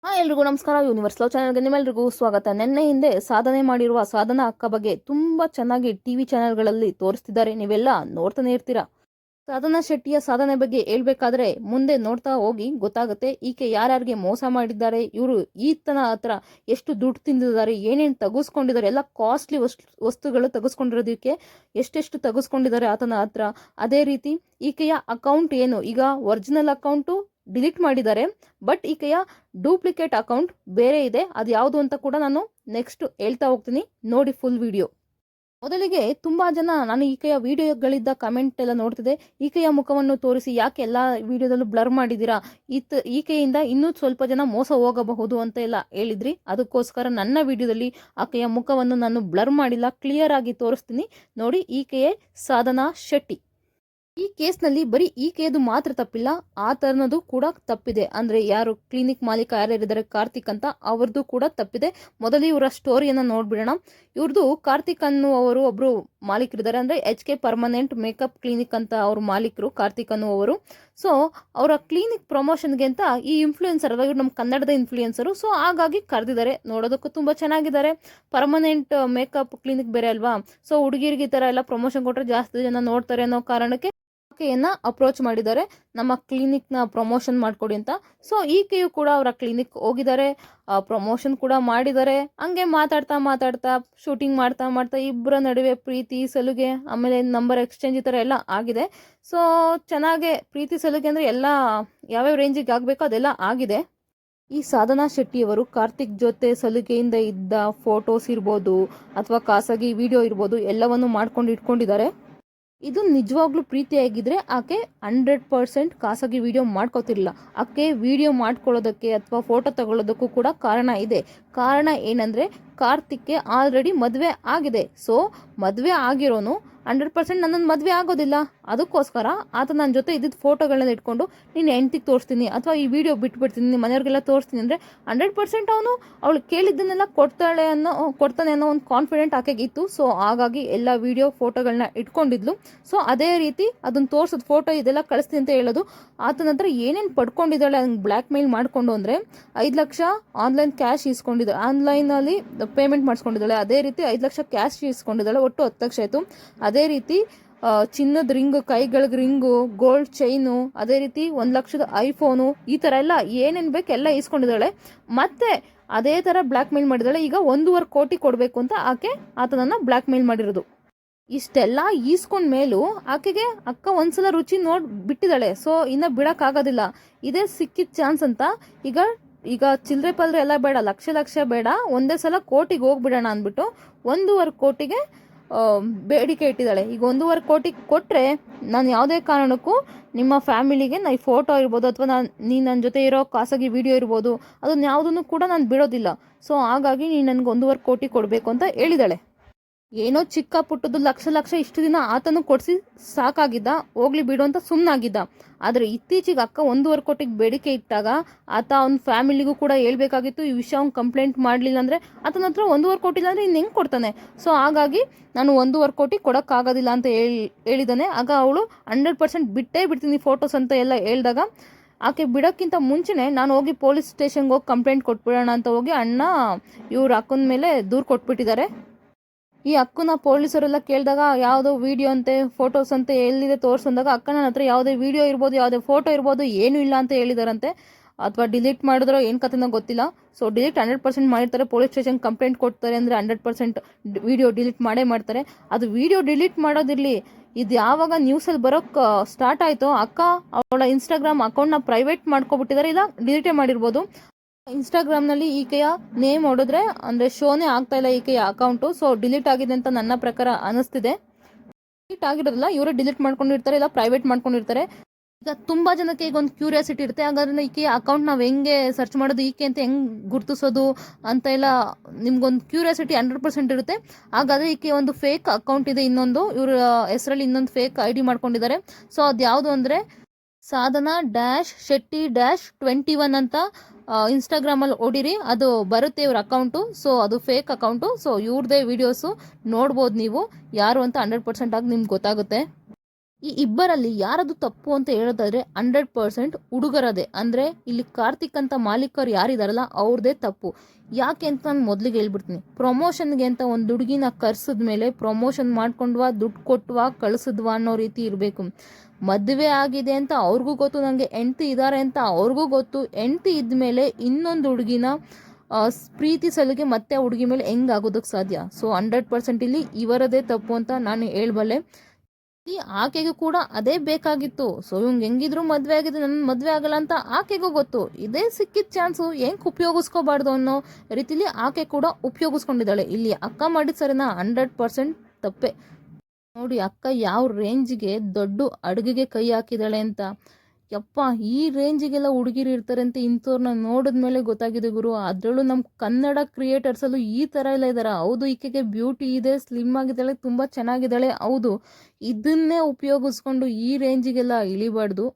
ಎಲ್ರಿಗೂ ನಮಸ್ಕಾರ. Universe love ಚಾನಲ್ಗೆ ನಿಮ್ಮೆಲ್ರಿಗೂ ಸ್ವಾಗತ. ನಿನ್ನೆ ಹಿಂದೆ ಸಾಧನೆ ಮಾಡಿರುವ ಸಾಧನಾ ಅಕ್ಕ ಬಗ್ಗೆ ತುಂಬಾ ಚೆನ್ನಾಗಿ ಟಿವಿ ಚಾನೆಲ್ಗಳಲ್ಲಿ ತೋರಿಸ್ತಿದ್ದಾರೆ. ನೀವೆಲ್ಲ ನೋಡ್ತಾನೆ ಇರ್ತೀರಾ. ಸಾಧನಾ ಶೆಟ್ಟಿಯ ಸಾಧನೆ ಬಗ್ಗೆ ಹೇಳ್ಬೇಕಾದ್ರೆ ಮುಂದೆ ನೋಡ್ತಾ ಹೋಗಿ ಗೊತ್ತಾಗುತ್ತೆ ಈಕೆ ಯಾರ್ಯಾರಿಗೆ ಮೋಸ ಮಾಡಿದ್ದಾರೆ, ಇವರು ಈತನ ಹತ್ರ ಎಷ್ಟು ದುಡ್ಡು ತಿಂದಿದ್ದಾರೆ, ಏನೇನು ತೆಗೆಸ್ಕೊಂಡಿದ್ದಾರೆ, ಎಲ್ಲ ಕಾಸ್ಟ್ಲಿ ವಸ್ತುಗಳು ತೆಗೆಸ್ಕೊಂಡಿರೋದಕ್ಕೆ ಎಷ್ಟೆಷ್ಟು ತೆಗೆಸ್ಕೊಂಡಿದ್ದಾರೆ ಆತನ ಹತ್ರ. ಅದೇ ರೀತಿ ಈಕೆಯ ಅಕೌಂಟ್ ಏನು, ಈಗ ಒರಿಜಿನಲ್ ಅಕೌಂಟು ಡಿಲೀಟ್ ಮಾಡಿದ್ದಾರೆ, ಬಟ್ ಈಕೆಯ ಡೂಪ್ಲಿಕೇಟ್ ಅಕೌಂಟ್ ಬೇರೆ ಇದೆ. ಅದು ಯಾವುದು ಅಂತ ಕೂಡ ನಾನು ನೆಕ್ಸ್ಟ್ ಹೇಳ್ತಾ ಹೋಗ್ತೀನಿ, ನೋಡಿ ಫುಲ್ ವಿಡಿಯೋ. ಮೊದಲಿಗೆ ತುಂಬಾ ಜನ ನಾನು ಈಕೆಯ ವಿಡಿಯೋಗಳಿದ್ದ ಕಮೆಂಟ್ ಎಲ್ಲ ನೋಡ್ತಿದ್ದೆ, ಈಕೆಯ ಮುಖವನ್ನು ತೋರಿಸಿ ಯಾಕೆ ಎಲ್ಲ ವಿಡಿಯೋದಲ್ಲೂ ಬ್ಲರ್ ಮಾಡಿದ್ದೀರಾ, ಈಕೆಯಿಂದ ಇನ್ನೂ ಸ್ವಲ್ಪ ಜನ ಮೋಸ ಹೋಗಬಹುದು ಅಂತ ಎಲ್ಲ ಹೇಳಿದ್ರಿ. ಅದಕ್ಕೋಸ್ಕರ ನನ್ನ ವಿಡಿಯೋದಲ್ಲಿ ಆಕೆಯ ಮುಖವನ್ನು ನಾನು ಬ್ಲರ್ ಮಾಡಿಲ್ಲ, ಕ್ಲಿಯರ್ ಆಗಿ ತೋರಿಸ್ತೀನಿ ನೋಡಿ. ಈಕೆಯೇ ಸಾಧನಾ ಶೆಟ್ಟಿ. ಈ ಕೇಸ್ನಲ್ಲಿ ಬರೀ ಈಕೆಯದು ಮಾತ್ರ ತಪ್ಪಿಲ್ಲ, ಆ ತರನದು ಕೂಡ ತಪ್ಪಿದೆ. ಅಂದ್ರೆ ಯಾರು ಕ್ಲಿನಿಕ್ ಮಾಲೀಕ ಯಾರ್ಯಾರಿದ್ದಾರೆ ಕಾರ್ತಿಕ್ ಅಂತ, ಅವ್ರದ್ದು ಕೂಡ ತಪ್ಪಿದೆ. ಮೊದಲು ಇವರ ಸ್ಟೋರಿಯನ್ನ ನೋಡ್ಬಿಡೋಣ. ಇವ್ರದ್ದು ಕಾರ್ತಿಕ್ ಅನ್ನುವರು ಒಬ್ರು ಮಾಲೀಕರಿದ್ದಾರೆ, ಅಂದ್ರೆ HK ಪರ್ಮನೆಂಟ್ ಮೇಕಪ್ ಕ್ಲಿನಿಕ್ ಅಂತ ಅವ್ರ ಮಾಲೀಕರು ಕಾರ್ತಿಕ್ ಅನ್ನುವರು. ಸೊ ಅವರ ಕ್ಲಿನಿಕ್ ಪ್ರಮೋಷನ್ಗೆ ಅಂತ ಈ ಇನ್ಫ್ಲೂಯೆನ್ಸರ್ ಅಲ್ವಾ, ಇವ್ರು ನಮ್ಮ ಕನ್ನಡದ ಇನ್ಫ್ಲೂಯೆನ್ಸರು, ಸೊ ಹಾಗಾಗಿ ಕರೆದಿದ್ದಾರೆ. ನೋಡೋದಕ್ಕೂ ತುಂಬಾ ಚೆನ್ನಾಗಿದ್ದಾರೆ. ಪರ್ಮನೆಂಟ್ ಮೇಕಪ್ ಕ್ಲಿನಿಕ್ ಬೇರೆ ಅಲ್ವಾ, ಸೊ ಹುಡುಗಿರಿಗೆ ಈ ತರ ಎಲ್ಲ ಪ್ರಮೋಷನ್ ಕೊಟ್ಟರೆ ಜಾಸ್ತಿ ಜನ ನೋಡ್ತಾರೆ ಅನ್ನೋ ಕಾರಣಕ್ಕೆ ಆಕೆಯನ್ನ ಅಪ್ರೋಚ್ ಮಾಡಿದ್ದಾರೆ, ನಮ್ಮ ಕ್ಲಿನಿಕ್ನ ಪ್ರಮೋಷನ್ ಮಾಡ್ಕೊಡಿ ಅಂತ. ಸೊ ಈಕೆಯು ಕೂಡ ಅವರ ಕ್ಲಿನಿಕ್ ಹೋಗಿದ್ದಾರೆ, ಪ್ರಮೋಷನ್ ಕೂಡ ಮಾಡಿದ್ದಾರೆ. ಹಂಗೆ ಮಾತಾಡ್ತಾ ಮಾತಾಡ್ತಾ ಶೂಟಿಂಗ್ ಮಾಡ್ತಾ ಮಾಡ್ತಾ ಇಬ್ಬರ ನಡುವೆ ಪ್ರೀತಿ ಸಲುಗೆ, ಆಮೇಲೆ ನಂಬರ್ ಎಕ್ಸ್ಚೇಂಜ್ ಈ ಥರ ಎಲ್ಲ ಆಗಿದೆ. ಸೊ ಚೆನ್ನಾಗೆ ಪ್ರೀತಿ ಸಲುಗೆ ಅಂದರೆ ಎಲ್ಲ ಯಾವ್ಯಾವ ರೇಂಜಿಗೆ ಆಗಬೇಕೋ ಅದೆಲ್ಲ ಆಗಿದೆ. ಈ ಸಾಧನಾ ಶೆಟ್ಟಿಯವರು ಕಾರ್ತಿಕ್ ಜೊತೆ ಸಲುಗೆಯಿಂದ ಇದ್ದ ಫೋಟೋಸ್ ಇರ್ಬೋದು ಅಥವಾ ಖಾಸಗಿ ವಿಡಿಯೋ ಇರ್ಬೋದು ಎಲ್ಲವನ್ನು ಮಾಡ್ಕೊಂಡು ಇಟ್ಕೊಂಡಿದ್ದಾರೆ. ಇದು ನಿಜವಾಗ್ಲೂ ಪ್ರೀತಿಯಾಗಿದ್ರೆ ಆಕೆ 100% ಖಾಸಗಿ ವಿಡಿಯೋ ಮಾಡ್ಕೋತಿರ್ಲಿಲ್ಲ. ಆಕೆ ವಿಡಿಯೋ ಮಾಡ್ಕೊಳ್ಳೋದಕ್ಕೆ ಅಥವಾ ಫೋಟೋ ತಗೊಳ್ಳೋದಕ್ಕೂ ಕೂಡ ಕಾರಣ ಇದೆ. ಕಾರಣ ಏನಂದರೆ ಕಾರ್ತಿಕ್ಗೆ ಆಲ್ರೆಡಿ ಮದುವೆ ಆಗಿದೆ. ಸೊ ಮದುವೆ ಆಗಿರೋನು 100% ನನ್ನನ್ನು ಮದುವೆ ಆಗೋದಿಲ್ಲ, ಅದಕ್ಕೋಸ್ಕರ ಆತ ನನ್ನ ಜೊತೆ ಇದ್ದಿದ್ದು ಫೋಟೋಗಳನ್ನ ಇಟ್ಕೊಂಡು ನೀನು ಹೆಂಡ್ತಿಗೆ ತೋರಿಸ್ತೀನಿ ಅಥವಾ ಈ ವಿಡಿಯೋ ಬಿಟ್ಬಿಡ್ತೀನಿ, ನಿಮ್ಮ ಮನೆಯವ್ರಿಗೆಲ್ಲ ತೋರಿಸ್ತೀನಿ ಅಂದರೆ 100% ಅವನು ಅವಳು ಕೇಳಿದ್ದನ್ನೆಲ್ಲ ಕೊಡ್ತಾನೆ ಅನ್ನೋ ಒಂದು ಕಾನ್ಫಿಡೆಂಟ್ ಆಕೆಗೆ ಇತ್ತು. ಸೊ ಹಾಗಾಗಿ ಎಲ್ಲ ವಿಡಿಯೋ ಫೋಟೋಗಳನ್ನ ಇಟ್ಕೊಂಡಿದ್ಲು. ಸೊ ಅದೇ ರೀತಿ ಅದನ್ನು ತೋರಿಸೋದು ಫೋಟೋ ಇದೆಲ್ಲ ಕಳಿಸ್ತೀನಿ ಅಂತ ಹೇಳೋದು. ಆತನ ಹತ್ರ ಏನೇನು ಪಡ್ಕೊಂಡಿದ್ದಾಳೆ ಹಂಗೆ ಬ್ಲ್ಯಾಕ್ ಮೇಲ್ ಮಾಡಿಕೊಂಡು ಅಂದರೆ 5 ಲಕ್ಷ ಆನ್ಲೈನ್ ಕ್ಯಾಶ್ ಇಸ್ಕೊಂಡಿದ್ದಾಳೆ, ಆನ್ಲೈನಲ್ಲಿ ಪೇಮೆಂಟ್ ಮಾಡಿಸ್ಕೊಂಡಿದ್ದಾಳೆ. ಅದೇ ರೀತಿ 5 ಲಕ್ಷ ಕ್ಯಾಶ್ ಇಸ್ಕೊಂಡಿದ್ದಾಳೆ, ಒಟ್ಟು 10 ಲಕ್ಷ ಆಯಿತು. ಅದೇ ರೀತಿ ಚಿನ್ನದ ರಿಂಗು, ಕೈಗಳಿಗೆ ರಿಂಗು, ಗೋಲ್ಡ್ ಚೈನು, ಅದೇ ರೀತಿ 1 ಲಕ್ಷದ ಐಫೋನು, ಈ ಥರ ಎಲ್ಲ ಏನೇನು ಬೇಕು ಎಲ್ಲ ಇಸ್ಕೊಂಡಿದ್ದಾಳೆ. ಮತ್ತೆ ಅದೇ ಥರ ಬ್ಲ್ಯಾಕ್ ಮೇಲ್ ಮಾಡಿದ್ದಾಳೆ. ಈಗ 1.5 ಕೋಟಿ ಕೊಡಬೇಕು ಅಂತ ಆಕೆ ಆತನನ್ನು ಬ್ಲ್ಯಾಕ್ ಮೇಲ್ ಮಾಡಿರೋದು. ಇಷ್ಟೆಲ್ಲ ಈಸ್ಕೊಂಡ ಮೇಲೂ ಆಕೆಗೆ ಅಕ್ಕ ಒಂದ್ಸಲ ರುಚಿ ನೋಡಿ ಬಿಟ್ಟಿದ್ದಾಳೆ. ಸೊ ಇನ್ನು ಬಿಡೋಕ್ಕಾಗೋದಿಲ್ಲ, ಇದೇ ಸಿಕ್ಕಿದ ಚಾನ್ಸ್ ಅಂತ ಈಗ ಚಿಲ್ಲರೆ ಪಲ್ರೆ ಎಲ್ಲ ಬೇಡ, ಲಕ್ಷ ಬೇಡ, ಒಂದೇ ಸಲ ಕೋಟಿಗೆ ಹೋಗ್ಬಿಡೋಣ ಅಂದ್ಬಿಟ್ಟು 1.5 ಕೋಟಿಗೆ ಬೇಡಿಕೆ ಇಟ್ಟಿದ್ದಾಳೆ. ಈಗ 1.5 ಕೋಟಿ ಕೊಟ್ಟರೆ ನಾನು ಯಾವುದೇ ಕಾರಣಕ್ಕೂ ನಿಮ್ಮ ಫ್ಯಾಮಿಲಿಗೆ ಈ ಫೋಟೋ ಇರ್ಬೋದು ಅಥವಾ ನೀನು ನನ್ನ ಜೊತೆ ಇರೋ ಖಾಸಗಿ ವಿಡಿಯೋ ಇರ್ಬೋದು ಅದನ್ನ ಯಾವುದನ್ನು ಕೂಡ ನಾನು ಬಿಡೋದಿಲ್ಲ. ಸೊ ಹಾಗಾಗಿ ನೀನು ನನಗೆ 1.5 ಕೋಟಿ ಕೊಡಬೇಕು ಅಂತ ಹೇಳಿದಾಳೆ. ಏನೋ ಚಿಕ್ಕ ಪುಟ್ಟದ್ದು ಲಕ್ಷ ಇಷ್ಟು ದಿನ ಆತನು ಕೊಡಿಸಿ ಸಾಕಾಗಿದ್ದ, ಹೋಗ್ಲಿ ಬಿಡು ಅಂತ ಸುಮ್ಮನಾಗಿದ್ದ. ಆದರೆ ಇತ್ತೀಚೆಗೆ ಅಕ್ಕ 1.5 ಕೋಟಿಗೆ ಬೇಡಿಕೆ ಇಟ್ಟಾಗ ಆತ ಅವ್ನ ಫ್ಯಾಮಿಲಿಗೂ ಕೂಡ ಹೇಳ್ಬೇಕಾಗಿತ್ತು. ಈ ವಿಷಯ ಅವ್ನು ಕಂಪ್ಲೇಂಟ್ ಮಾಡಲಿಲ್ಲ ಅಂದರೆ ಆತನ ಹತ್ರ 1.5 ಕೋಟಿ ಇಲ್ಲ ಅಂದರೆ ಇನ್ನು ಹೆಂಗೆ ಕೊಡ್ತಾನೆ. ಸೊ ಹಾಗಾಗಿ ನಾನು 1.5 ಕೋಟಿ ಕೊಡೋಕ್ಕಾಗೋದಿಲ್ಲ ಅಂತ ಹೇಳಿದ್ದಾನೆ. ಆಗ ಅವಳು 100% ಬಿಟ್ಟೇ ಬಿಡ್ತೀನಿ ಫೋಟೋಸ್ ಅಂತ ಎಲ್ಲ ಹೇಳಿದಾಗ ಆಕೆ ಬಿಡೋಕ್ಕಿಂತ ಮುಂಚೆನೇ ನಾನು ಹೋಗಿ ಪೊಲೀಸ್ ಸ್ಟೇಷನ್ಗೆ ಹೋಗಿ ಕಂಪ್ಲೇಂಟ್ ಕೊಟ್ಬಿಡೋಣ ಅಂತ ಹೋಗಿ ಅಣ್ಣ ಇವ್ರ ಅಕ್ಕನ ಮೇಲೆ ದೂರು ಕೊಟ್ಬಿಟ್ಟಿದ್ದಾರೆ. ಈ ಅಕ್ಕನ ಪೊಲೀಸರೆಲ್ಲ ಕೇಳಿದಾಗ ಯಾವುದೋ ವಿಡಿಯೋ ಅಂತೆ, ಫೋಟೋಸ್ ಅಂತೆ, ಎಲ್ಲಿದೆ ತೋರಿಸಂದಾಗ ಅಕ್ಕ ನನ್ನ ಹತ್ರ ಯಾವುದೇ ವಿಡಿಯೋ ಇರ್ಬೋದು, ಯಾವುದೇ ಫೋಟೋ ಇರ್ಬೋದು, ಏನೂ ಇಲ್ಲ ಅಂತ ಹೇಳಿದಾರಂತೆ. ಅಥವಾ ಡಿಲೀಟ್ ಮಾಡಿದ್ರೋ ಏನು ಕಥೆನೋ ಗೊತ್ತಿಲ್ಲ. ಸೊ ಡಿಲೀಟ್ 100% ಮಾಡಿರ್ತಾರೆ. ಪೊಲೀಸ್ ಸ್ಟೇಷನ್ ಕಂಪ್ಲೇಂಟ್ ಕೊಡ್ತಾರೆ ಅಂದರೆ 100% ವಿಡಿಯೋ ಡಿಲೀಟ್ ಮಾಡೇ ಮಾಡ್ತಾರೆ. ಅದು ವಿಡಿಯೋ ಡಿಲೀಟ್ ಮಾಡೋದಿರಲಿ, ಇದು ಯಾವಾಗ ನ್ಯೂಸಲ್ಲಿ ಬರೋಕ್ಕೆ ಸ್ಟಾರ್ಟ್ ಆಯಿತೋ ಅಕ್ಕ ಅವಳ ಇನ್ಸ್ಟಾಗ್ರಾಮ್ ಅಕೌಂಟ್ನ ಪ್ರೈವೇಟ್ ಮಾಡ್ಕೊಬಿಟ್ಟಿದ್ದಾರೆ, ಇಲ್ಲ ಡಿಲೀಟೇ ಮಾಡಿರ್ಬೋದು. ಇನ್ಸ್ಟಾಗ್ರಾಮ್ನಲ್ಲಿ ಈಕೆಯ ನೇಮ್ ಹೊಡೆದ್ರೆ ಅಂದರೆ ಶೋನೇ ಆಗ್ತಾ ಇಲ್ಲ ಈಕೆಯ ಅಕೌಂಟು. ಸೊ ಡಿಲೀಟ್ ಆಗಿದೆ ಅಂತ ನನ್ನ ಪ್ರಕಾರ ಅನಿಸ್ತಿದೆ. ಡಿಲೀಟ್ ಆಗಿರೋದಿಲ್ಲ, ಇವರೇ ಡಿಲೀಟ್ ಮಾಡ್ಕೊಂಡಿರ್ತಾರೆ, ಇಲ್ಲ ಪ್ರೈವೇಟ್ ಮಾಡ್ಕೊಂಡಿರ್ತಾರೆ. ಈಗ ತುಂಬ ಜನಕ್ಕೆ ಈಗ ಒಂದು ಕ್ಯೂರಿಯಾಸಿಟಿ ಇರುತ್ತೆ, ಹಾಗಾದ್ರೆ ಈಕೆಯ ಅಕೌಂಟ್ ನಾವು ಹೆಂಗೆ ಸರ್ಚ್ ಮಾಡೋದು, ಈಕೆ ಅಂತ ಹೆಂಗೆ ಗುರುತಿಸೋದು ಅಂತ ಎಲ್ಲ ನಿಮ್ಗೊಂದು ಕ್ಯೂರಿಯಾಸಿಟಿ 100% ಇರುತ್ತೆ. ಹಾಗಾದರೆ ಈಕೆ ಒಂದು ಫೇಕ್ ಅಕೌಂಟ್ ಇದೆ, ಇನ್ನೊಂದು ಇವ್ರ ಹೆಸರಲ್ಲಿ ಇನ್ನೊಂದು ಫೇಕ್ ID ಮಾಡ್ಕೊಂಡಿದ್ದಾರೆ. ಸೊ ಅದು ಯಾವುದು ಅಂದರೆ ಸಾಧನಾ -ಶೆಟ್ಟಿ -21 ಅಂತ ಇನ್ಸ್ಟಾಗ್ರಾಮಲ್ಲಿ ಹೊಡಿರಿ, ಅದು ಬರುತ್ತೆ ಇವ್ರ ಅಕೌಂಟು. ಸೊ ಅದು ಫೇಕ್ ಅಕೌಂಟು. ಸೊ ಇವ್ರದೇ ವಿಡಿಯೋಸು ನೋಡ್ಬೋದು ನೀವು, ಯಾರು ಅಂತ 100% ಆಗಿ ನಿಮ್ಗೆ ಗೊತ್ತಾಗುತ್ತೆ. ಈ ಇಬ್ಬರಲ್ಲಿ ಯಾರದು ತಪ್ಪು ಅಂತ ಹೇಳೋದಾದ್ರೆ 100% ಹುಡುಗರದೇ. ಅಂದರೆ ಇಲ್ಲಿ ಕಾರ್ತಿಕ್ ಅಂತ ಮಾಲೀಕರು ಯಾರಿದಾರಲ್ಲ ಅವ್ರದೇ ತಪ್ಪು. ಯಾಕೆ ಅಂತ ನಾನು ಮೊದಲಿಗೆ ಹೇಳ್ಬಿಡ್ತೀನಿ. ಪ್ರಮೋಷನ್ಗೆ ಅಂತ ಒಂದು ಹುಡುಗಿನ ಕರ್ಸಿದ ಮೇಲೆ ಪ್ರಮೋಷನ್ ಮಾಡ್ಕೊಂಡ್ವಾ, ದುಡ್ಡು ಕೊಟ್ವಾ, ಕಳಿಸಿದ್ವಾ ಅನ್ನೋ ರೀತಿ ಇರಬೇಕು. ಮದುವೆ ಆಗಿದೆ ಅಂತ ಅವ್ರಿಗೂ ಗೊತ್ತು, ನನಗೆ ಹೆಂಡ್ತಿ ಇದ್ದಾರೆ ಅಂತ ಅವ್ರಿಗೂ ಗೊತ್ತು. ಹೆಂಡ್ತಿ ಇದ್ಮೇಲೆ ಇನ್ನೊಂದು ಹುಡುಗಿನ ಪ್ರೀತಿಸಲಿಗೆ ಮತ್ತೆ ಆ ಹುಡುಗಿ ಮೇಲೆ ಹೆಂಗಾಗೋದಕ್ಕೆ ಸಾಧ್ಯ? ಸೊ 100% ಇಲ್ಲಿ ಇವರದೇ ತಪ್ಪು ಅಂತ ನಾನು ಹೇಳಬಲ್ಲೆ. ಆಕೆಗೂ ಕೂಡ ಅದೇ ಬೇಕಾಗಿತ್ತು. ಸೊ ಇವಂಗೆ ಹೆಂಗಿದ್ರು ಮದುವೆ ಆಗಿದೆ, ನನ್ನ ಮದುವೆ ಆಗಲ್ಲ ಅಂತ ಆಕೆಗೂ ಗೊತ್ತು. ಇದೇ ಸಿಕ್ಕಿದ ಚಾನ್ಸು ಹೆಂಗೆ ಉಪಯೋಗಿಸ್ಕೋಬಾರ್ದು ಅನ್ನೋ ರೀತಿಲಿ ಆಕೆ ಕೂಡ ಉಪಯೋಗಿಸ್ಕೊಂಡಿದ್ದಾಳೆ. ಇಲ್ಲಿ ಅಕ್ಕ ಮಾಡಿದ ಸರಿನಾ? 100% ತಪ್ಪೆ. ನೋಡಿ ಅಕ್ಕ ಯಾವ ರೇಂಜಿಗೆ ದೊಡ್ಡ ಅಡುಗೆಗೆ ಕೈ ಹಾಕಿದ್ದಾಳೆ ಅಂತ. ಯಪ್ಪ, ಈ ರೇಂಜಿಗೆಲ್ಲ ಹುಡುಗಿರು ಇರ್ತಾರೆ ಅಂತ ಇಂಥವ್ರನ್ನ ನೋಡಿದ್ಮೇಲೆ ಗೊತ್ತಾಗಿದೆ ಗುರು. ಅದರಲ್ಲೂ ನಮ್ಮ ಕನ್ನಡ ಕ್ರಿಯೇಟರ್ಸಲ್ಲೂ ಈ ಥರ ಎಲ್ಲ ಇದ್ದಾರೆ. ಹೌದು, ಈಕೆಗೆ ಬ್ಯೂಟಿ ಇದೆ, ಸ್ಲಿಮ್ ಆಗಿದ್ದಾಳೆ, ತುಂಬ ಚೆನ್ನಾಗಿದ್ದಾಳೆ, ಹೌದು. ಇದನ್ನೇ ಉಪಯೋಗಿಸ್ಕೊಂಡು ಈ ರೇಂಜಿಗೆಲ್ಲ ಇಳಿಬಾರ್ದು.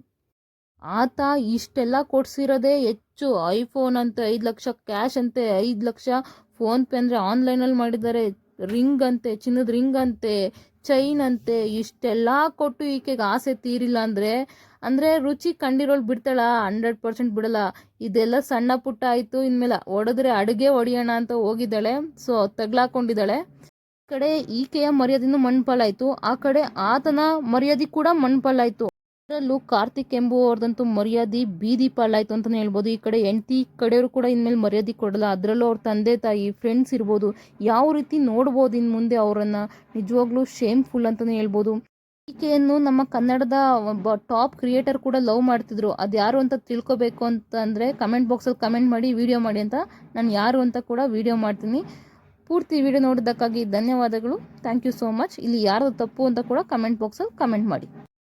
ಆತ ಇಷ್ಟೆಲ್ಲ ಕೊಡ್ಸಿರೋದೇ ಹೆಚ್ಚು. ಐಫೋನ್ ಅಂತೆ 5 ಲಕ್ಷ ಕ್ಯಾಶ್ ಅಂತೆ, 5 ಲಕ್ಷ ಫೋನ್ಪೇ ಅಂದರೆ ಆನ್ಲೈನಲ್ಲಿ ಮಾಡಿದ್ದಾರೆ, ರಿಂಗ್ ಅಂತೆ, ಚಿನ್ನದ ರಿಂಗ್ ಅಂತೆ, ಚೈನ್ ಅಂತೆ, ಇಷ್ಟೆಲ್ಲ ಕೊಟ್ಟು ಈಕೆಗೆ ಆಸೆ ತೀರಿಲ್ಲ ಅಂದರೆ ರುಚಿ ಕಂಡಿರೋಳು ಬಿಡ್ತಾಳ? 100% ಬಿಡಲ್ಲ. ಇದೆಲ್ಲ ಸಣ್ಣ ಪುಟ್ಟ ಆಯಿತು, ಇನ್ಮೇಲೆ ಹೊಡೆದ್ರೆ ಅಡುಗೆ ಹೊಡಿಯೋಣ ಅಂತ ಹೋಗಿದ್ದಾಳೆ. ಸೊ ತಗ್ಲಾಕೊಂಡಿದ್ದಾಳೆ. ಈ ಕಡೆ ಈಕೆಯ ಮರ್ಯಾದೆನೂ ಮಣ್ಪಾಲಾಯಿತು, ಆ ಕಡೆ ಆತನ ಮರ್ಯಾದೆ ಕೂಡ ಮಣ್ಪಾಲಾಯಿತು. ಅದರಲ್ಲೂ ಕಾರ್ತಿಕ್ ಎಂಬುವವ್ರದಂತೂ ಮರ್ಯಾದೆ ಬೀದಿ ಪಾಲಾಯಿತು ಅಂತಲೇ ಹೇಳ್ಬೋದು. ಈ ಕಡೆ ಹೆಂಡತಿ ಕಡೆಯವರು ಕೂಡ ಇನ್ಮೇಲೆ ಮರ್ಯಾದೆ ಕೊಡಲ್ಲ. ಅದರಲ್ಲೂ ಅವ್ರ ತಂದೆ ತಾಯಿ, ಫ್ರೆಂಡ್ಸ್ ಇರ್ಬೋದು, ಯಾವ ರೀತಿ ನೋಡ್ಬೋದು ಇನ್ನು ಮುಂದೆ ಅವರನ್ನು, ನಿಜವಾಗ್ಲೂ ಶೇಮ್ಫುಲ್ ಅಂತಲೇ ಹೇಳ್ಬೋದು. ಈಕೆಯನ್ನು ನಮ್ಮ ಕನ್ನಡದ ಒಬ್ಬ ಟಾಪ್ ಕ್ರಿಯೇಟರ್ ಕೂಡ ಲವ್ ಮಾಡ್ತಿದ್ರು. ಅದು ಯಾರು ಅಂತ ತಿಳ್ಕೊಬೇಕು ಅಂತಂದರೆ ಕಮೆಂಟ್ ಬಾಕ್ಸಲ್ಲಿ ಕಮೆಂಟ್ ಮಾಡಿ, ವಿಡಿಯೋ ಮಾಡಿ ಅಂತ. ನಾನು ಯಾರು ಅಂತ ಕೂಡ ವಿಡಿಯೋ ಮಾಡ್ತೀನಿ. ಪೂರ್ತಿ ವಿಡಿಯೋ ನೋಡಿದ್ದಕ್ಕಾಗಿ ಧನ್ಯವಾದಗಳು. Thank you so much. ಇಲ್ಲಿ ಯಾರು ತಪ್ಪು ಅಂತ ಕೂಡ ಕಮೆಂಟ್ ಬಾಕ್ಸಲ್ಲಿ ಕಮೆಂಟ್ ಮಾಡಿ.